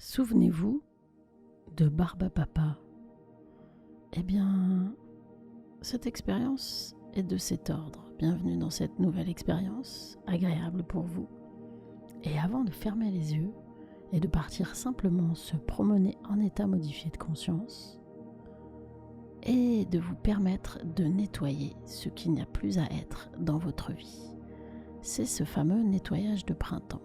Souvenez-vous de Barbapapa. Eh bien, cette expérience est de cet ordre. Bienvenue dans cette nouvelle expérience, agréable pour vous. Et avant de fermer les yeux et de partir simplement se promener en état modifié de conscience, et de vous permettre de nettoyer ce qu'il n'y a plus à être dans votre vie. C'est ce fameux nettoyage de printemps.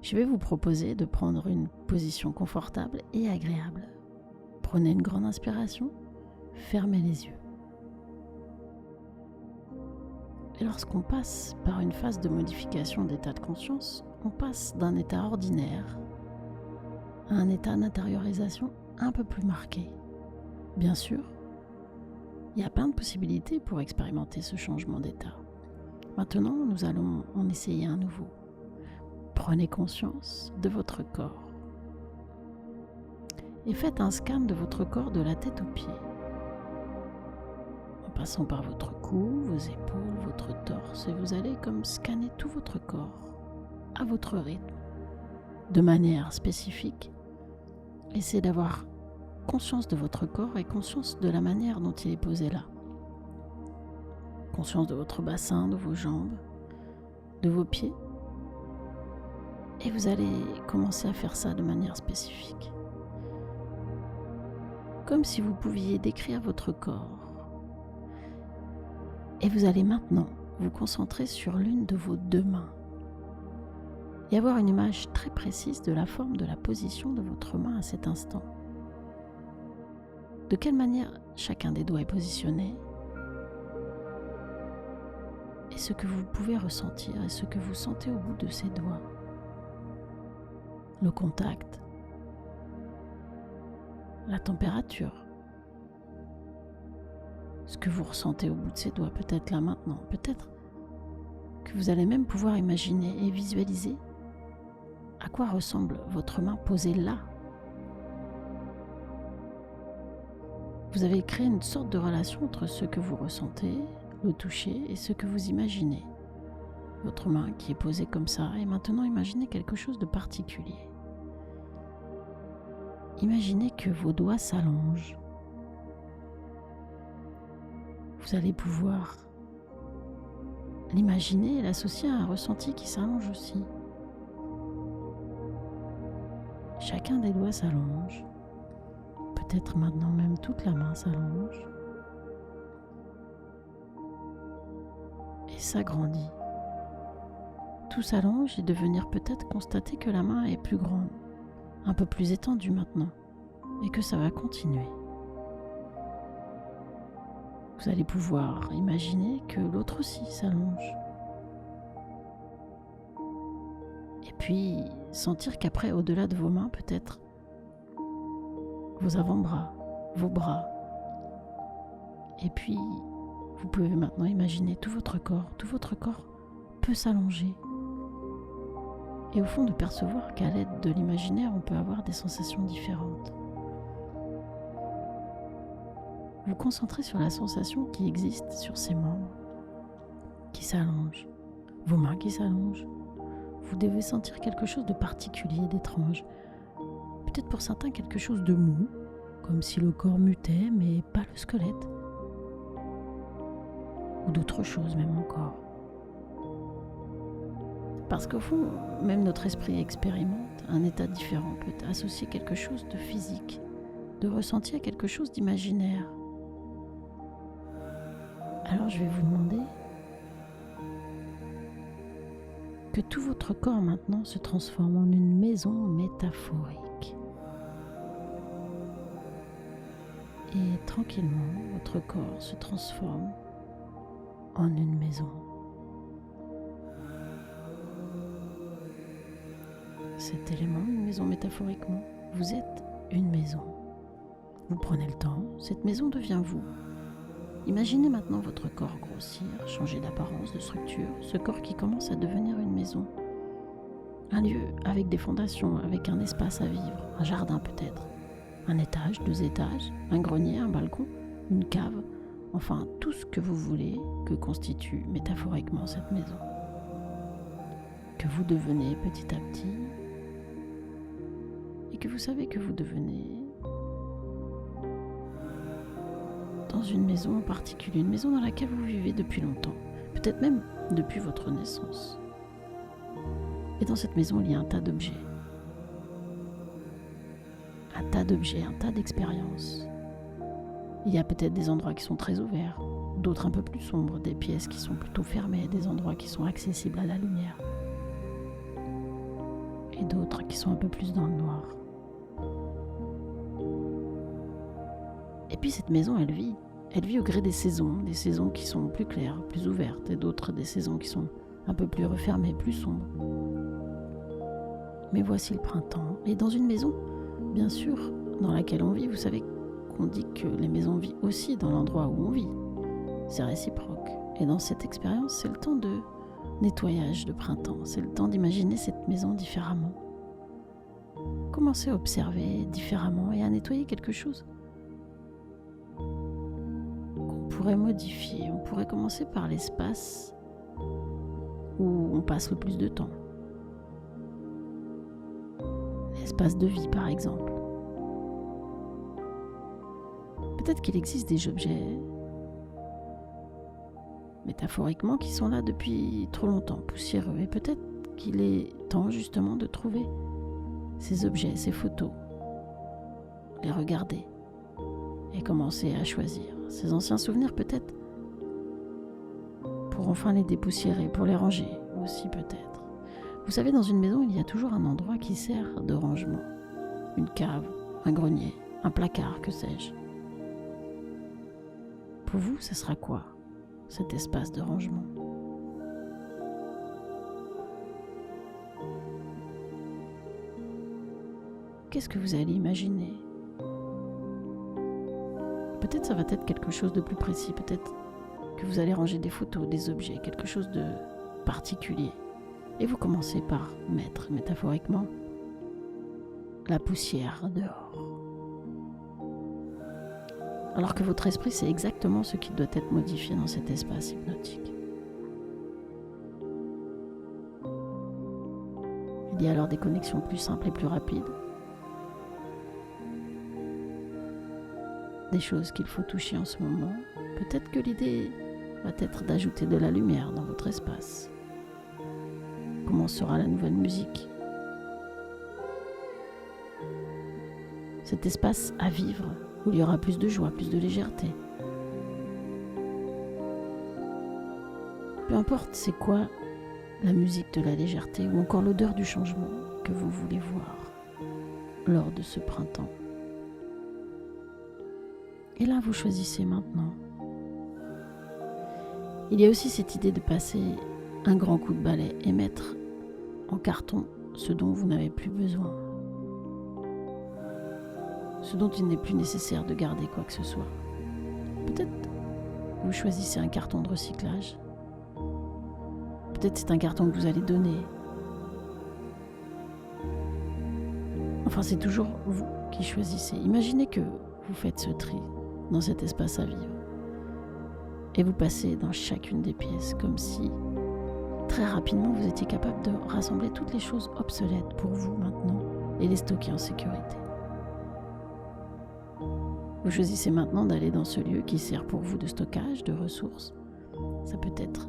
Je vais vous proposer de prendre une position confortable et agréable. Prenez une grande inspiration, fermez les yeux. Et lorsqu'on passe par une phase de modification d'état de conscience, on passe d'un état ordinaire à un état d'intériorisation un peu plus marqué. Bien sûr, il y a plein de possibilités pour expérimenter ce changement d'état. Maintenant, nous allons en essayer un nouveau. Prenez conscience de votre corps et faites un scan de votre corps de la tête aux pieds, en passant par votre cou, vos épaules, votre torse, et vous allez comme scanner tout votre corps à votre rythme, de manière spécifique. Essayez d'avoir conscience de votre corps et conscience de la manière dont il est posé là. Conscience de votre bassin, de vos jambes, de vos pieds. Et vous allez commencer à faire ça de manière spécifique. Comme si vous pouviez décrire votre corps. Et vous allez maintenant vous concentrer sur l'une de vos deux mains. Et avoir une image très précise de la forme de la position de votre main à cet instant. De quelle manière chacun des doigts est positionné. Et ce que vous pouvez ressentir et ce que vous sentez au bout de ces doigts. Le contact, la température, ce que vous ressentez au bout de ces doigts, peut-être là maintenant, peut-être que vous allez même pouvoir imaginer et visualiser à quoi ressemble votre main posée là. Vous avez créé une sorte de relation entre ce que vous ressentez, le toucher, et ce que vous imaginez. Votre main qui est posée comme ça, et maintenant imaginez quelque chose de particulier. Imaginez que vos doigts s'allongent. Vous allez pouvoir l'imaginer et l'associer à un ressenti qui s'allonge aussi. Chacun des doigts s'allonge. Peut-être maintenant même toute la main s'allonge. Et s'agrandit. Tout s'allonge et de venir peut-être constater que la main est plus grande, un peu plus étendue maintenant, et que ça va continuer. Vous allez pouvoir imaginer que l'autre aussi s'allonge. Et puis sentir qu'après, au-delà de vos mains, peut-être vos avant-bras, vos bras. Et puis, vous pouvez maintenant imaginer tout votre corps peut s'allonger. Et au fond, de percevoir qu'à l'aide de l'imaginaire, on peut avoir des sensations différentes. Vous concentrez sur la sensation qui existe sur ces membres, qui s'allongent, vos mains qui s'allongent. Vous devez sentir quelque chose de particulier, d'étrange. Peut-être pour certains quelque chose de mou, comme si le corps mutait, mais pas le squelette. Ou d'autres choses même encore. Parce qu'au fond, même notre esprit expérimente un état différent, peut associer quelque chose de physique, de ressenti à quelque chose d'imaginaire. Alors je vais vous demander que tout votre corps maintenant se transforme en une maison métaphorique. Et tranquillement, votre corps se transforme en une maison. Cet élément, une maison métaphoriquement, vous êtes une maison. Vous prenez le temps, cette maison devient vous. Imaginez maintenant votre corps grossir, changer d'apparence, de structure, ce corps qui commence à devenir une maison. Un lieu avec des fondations, avec un espace à vivre, un jardin peut-être, un étage, 2 étages, un grenier, un balcon, une cave, enfin tout ce que vous voulez que constitue métaphoriquement cette maison. Que vous devenez petit à petit que vous savez que vous devenez dans une maison en particulier, une maison dans laquelle vous vivez depuis longtemps, peut-être même depuis votre naissance. Et dans cette maison, il y a un tas d'objets. Un tas d'expériences. Il y a peut-être des endroits qui sont très ouverts, d'autres un peu plus sombres, des pièces qui sont plutôt fermées, des endroits qui sont accessibles à la lumière. Et d'autres qui sont un peu plus dans le noir. Et puis cette maison, elle vit. Elle vit au gré des saisons qui sont plus claires, plus ouvertes, et d'autres des saisons qui sont un peu plus refermées, plus sombres. Mais voici le printemps. Et dans une maison, bien sûr, dans laquelle on vit, vous savez qu'on dit que les maisons vivent aussi dans l'endroit où on vit. C'est réciproque. Et dans cette expérience, c'est le temps de nettoyage de printemps. C'est le temps d'imaginer cette maison différemment. Commencez à observer différemment et à nettoyer quelque chose qu'on pourrait modifier. On pourrait commencer par l'espace où on passe le plus de temps. L'espace de vie, par exemple. Peut-être qu'il existe des objets, métaphoriquement, qui sont là depuis trop longtemps, poussiéreux. Et peut-être qu'il est temps, justement, de trouver ces objets, ces photos, les regarder et commencer à choisir. Ces anciens souvenirs, peut-être, pour enfin les dépoussiérer, pour les ranger aussi, peut-être. Vous savez, dans une maison, il y a toujours un endroit qui sert de rangement. Une cave, un grenier, un placard, que sais-je. Pour vous, ce sera quoi, cet espace de rangement ? Qu'est-ce que vous allez imaginer ? Peut-être ça va être quelque chose de plus précis, peut-être que vous allez ranger des photos, des objets, quelque chose de particulier. Et vous commencez par mettre, métaphoriquement, la poussière dehors. Alors que votre esprit sait exactement ce qui doit être modifié dans cet espace hypnotique. Il y a alors des connexions plus simples et plus rapides. Des choses qu'il faut toucher en ce moment. Peut-être que l'idée va être d'ajouter de la lumière dans votre espace. Comment sera la nouvelle musique ? Cet espace à vivre, où il y aura plus de joie, plus de légèreté. Peu importe c'est quoi la musique de la légèreté ou encore l'odeur du changement que vous voulez voir lors de ce printemps. Et là, vous choisissez maintenant. Il y a aussi cette idée de passer un grand coup de balai et mettre en carton ce dont vous n'avez plus besoin. Ce dont il n'est plus nécessaire de garder quoi que ce soit. Peut-être vous choisissez un carton de recyclage. Peut-être c'est un carton que vous allez donner. Enfin, c'est toujours vous qui choisissez. Imaginez que vous faites ce tri dans cet espace à vivre. Et vous passez dans chacune des pièces comme si, très rapidement, vous étiez capable de rassembler toutes les choses obsolètes pour vous maintenant et les stocker en sécurité. Vous choisissez maintenant d'aller dans ce lieu qui sert pour vous de stockage, de ressources. Ça peut être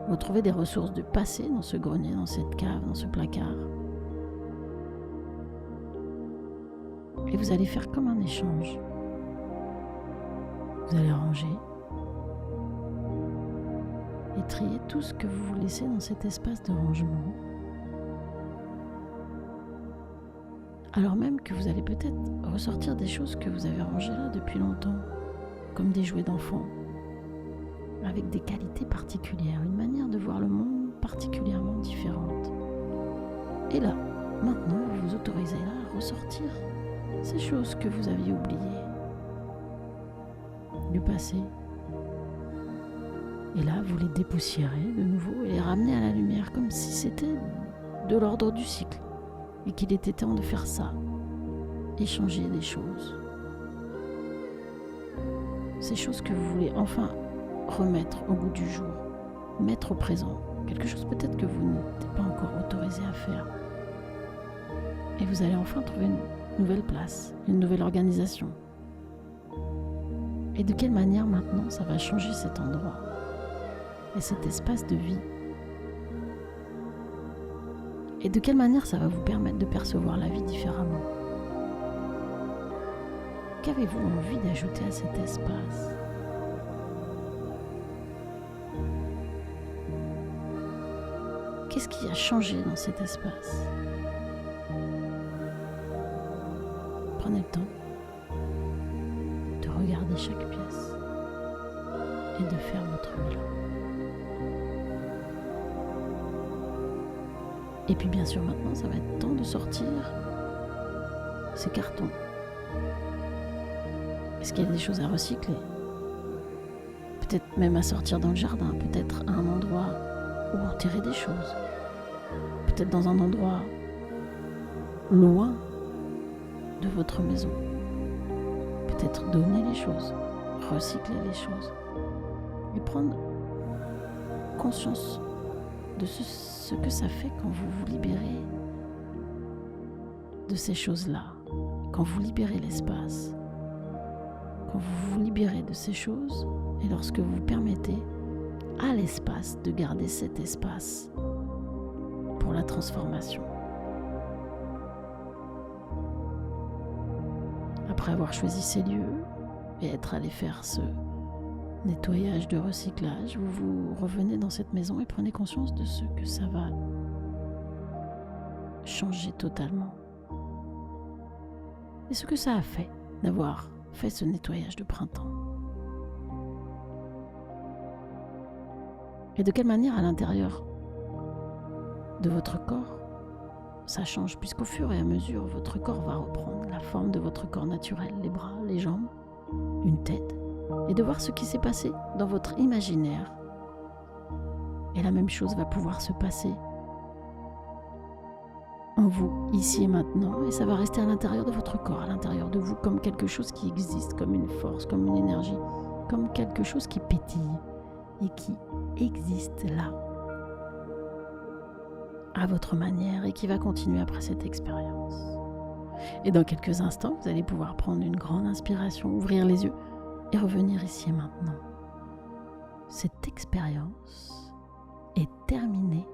retrouver des ressources du passé dans ce grenier, dans cette cave, dans ce placard. Et vous allez faire comme un échange. Vous allez ranger et trier tout ce que vous laissez dans cet espace de rangement. Alors même que vous allez peut-être ressortir des choses que vous avez rangées là depuis longtemps, comme des jouets d'enfants, avec des qualités particulières, une manière de voir le monde particulièrement différente. Et là, maintenant, vous vous autorisez là à ressortir ces choses que vous aviez oubliées du passé. Et là, vous les dépoussiérez de nouveau et les ramenez à la lumière comme si c'était de l'ordre du cycle et qu'il était temps de faire ça, échanger des choses. Ces choses que vous voulez enfin remettre au goût du jour, mettre au présent, quelque chose peut-être que vous n'êtes pas encore autorisé à faire. Et vous allez enfin trouver une nouvelle place, une nouvelle organisation. Et de quelle manière maintenant ça va changer cet endroit et cet espace de vie? Et de quelle manière ça va vous permettre de percevoir la vie différemment? Qu'avez-vous envie d'ajouter à cet espace? Qu'est-ce qui a changé dans cet espace? Prenez le temps de regarder chaque pièce et de faire votre bilan. Et puis bien sûr maintenant, ça va être temps de sortir ces cartons. Est-ce qu'il y a des choses à recycler? Peut-être même à sortir dans le jardin, peut-être à un endroit où enterrer des choses. Peut-être dans un endroit loin de votre maison. Peut-être donner les choses, recycler les choses. Et prendre conscience de ce que ça fait quand vous vous libérez de ces choses-là, quand vous libérez l'espace, quand vous vous libérez de ces choses et lorsque vous permettez à l'espace de garder cet espace pour la transformation. Après avoir choisi ces lieux et être allé faire ce nettoyage de recyclage, vous revenez dans cette maison et prenez conscience de ce que ça va changer totalement. Et ce que ça a fait d'avoir fait ce nettoyage de printemps. Et de quelle manière à l'intérieur de votre corps ça change, puisqu'au fur et à mesure votre corps va reprendre la forme de votre corps naturel, les bras, les jambes, une tête, et de voir ce qui s'est passé dans votre imaginaire. Et la même chose va pouvoir se passer en vous, ici et maintenant, et ça va rester à l'intérieur de votre corps, à l'intérieur de vous, comme quelque chose qui existe, comme une force, comme une énergie, comme quelque chose qui pétille et qui existe là, à votre manière, et qui va continuer après cette expérience. Et dans quelques instants, vous allez pouvoir prendre une grande inspiration, ouvrir les yeux et revenir ici et maintenant. Cette expérience est terminée